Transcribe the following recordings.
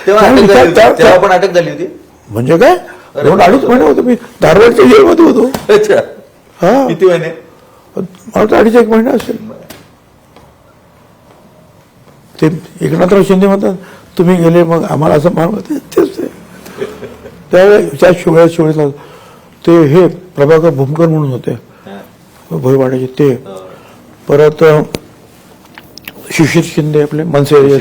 तेव्हा पण अटक झाली होती म्हणजे काय 2-2.5 महिने होतो मी धारवाडच्या जेलमध्ये होतो. अच्छा. हा किती महिने? मला तर 2.5-1 महिना असेल. ते एकनाथराव शिंदे म्हणतात तुम्ही गेले मग आम्हाला असं मानवत तेच ते त्यावेळेस त्या शिवळीला ते हे प्रभाकर भूमकर म्हणून होते भोईवाड्याचे ते. परत शिशिर शिंदे आपले मनसे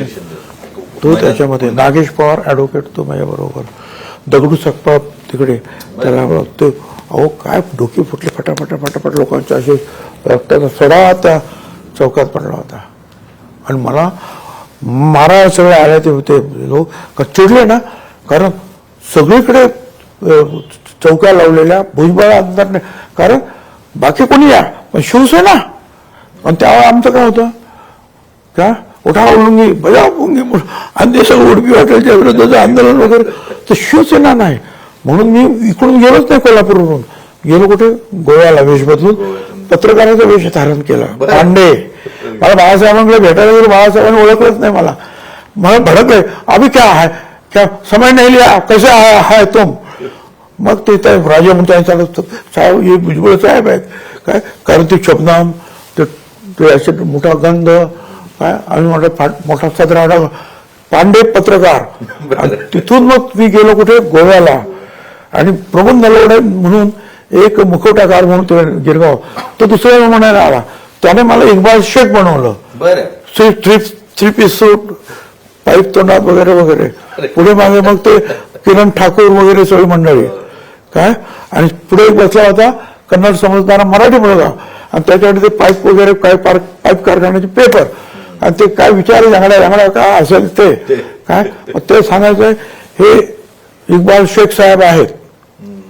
तो त्याच्यामध्ये, नागेश पवार ॲडव्होकेट तो माझ्याबरोबर, दगडू सकपा तिकडे त्याला ते अहो काय डोकी फुटले फटाफट लोकांच्या असे रक्ताचा सडा त्या चौकात पडला होता. आणि मला मारा सगळे आले ते होते लोक चिडले ना, कारण सगळीकडे चौक्या लावलेल्या भुजबळ आमदार, कारण बाकी कोणी या पण शिवसेना. आणि त्यावेळेला आमचं काय होतं का उठाव लुंगी बजाव लुंगी आणि ते सगळं उडपी हॉटेलच्या विरोधाचं आंदोलन वगैरे. तर शिवसेना नाही म्हणून मी इकडून गेलोच नाही. कोल्हापूरवरून गेलो कुठे गोव्याला वेश बदलून पत्रकाराचा वेश धारण केला. पांडे मला बाळासाहेबांकडे भेटायला गेलो, बाळासाहेबांनी ओळखलंच नाही मला भडकले अभि क्या है क्या समय नहीं लिया कैसे है तुम. मग ते राजा म्हणतो साहेब हे भुजबळ साहेब आहेत काय, कारण ते शबनाम ते असे मोठा गंध काय आम्ही मोठा सदरा पांडे पत्रकार. तिथून मग मी गेलो कुठे गोव्याला. आणि प्रबोध नलवडे म्हणून एक मुखवटाकार म्हणून ते गिरगाव तो दुसऱ्या म्हणायला आला. त्याने मला इक्बाल शेख बनवलं. थ्री पीस सूट पाईप तोंडात वगैरे वगैरे. पुढे मागे मग ते किरण ठाकूर वगैरे सगळी मंडळी काय. आणि पुढे एक बसला होता कन्नड समजणारा मराठी मुलगा आणि त्याच्याकडे ते पाईप वगैरे काय पाईप कारखान्याचे पेपर आणि ते काय विचार जांगड्या काय असेल ते काय. ते सांगायचं हे इक्बाल शेख साहेब आहेत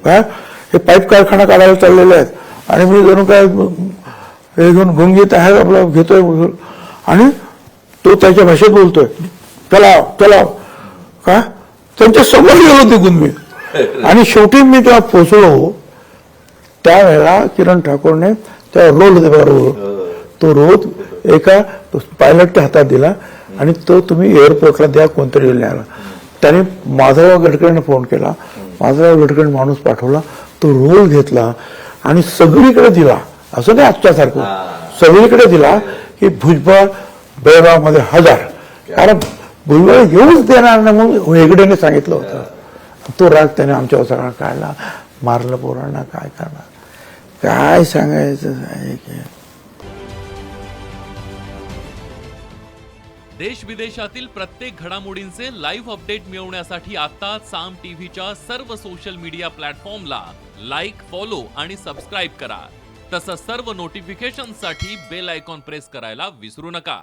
काय, हे पाईप कारखाना काढायला चाललेले आहेत. आणि मी जणू काय हे घेऊन गुंगीत आहे आपला घेतोय आणि तो त्याच्या भाषेत बोलतोय चलाव का. त्यांच्या समोर गेलो तिकून मी. आणि शेवटी मी तेव्हा पोचलो त्यावेळेला किरण ठाकूरने त्या रोल होते बरोबर तो रोल एका पायलटच्या हातात दिला आणि तो तुम्ही एअरपोर्टला द्या कोणतरी न्यायला. त्याने माधवराव गडकरीने फोन केला, माधवराव गडकरी माणूस पाठवला, तो रोल घेतला आणि सगळीकडे दिला. असं नाही आजच्यासारखं सगळीकडे दिला की भुजबळ बेळगाव मध्ये 1000. कारण भुजबळ येऊच देणार नाही म्हणून हेगडेने सांगितलं होतं. तो राग त्याने आमच्यावर सगळा काढला, मारलं पोरांना. काय करणार काय सांगायचं. देश विदेशातील प्रत्येक घडामोडींचे लाईव्ह अपडेट मिळवण्यासाठी आता साम टीव्हीच्या सर्व सोशल मीडिया प्लॅटफॉर्मला लाईक, फॉलो आणि सबस्क्राईब करा. तसंच सर्व नोटिफिकेशनसाठी बेल आयकॉन प्रेस करायला विसरू नका.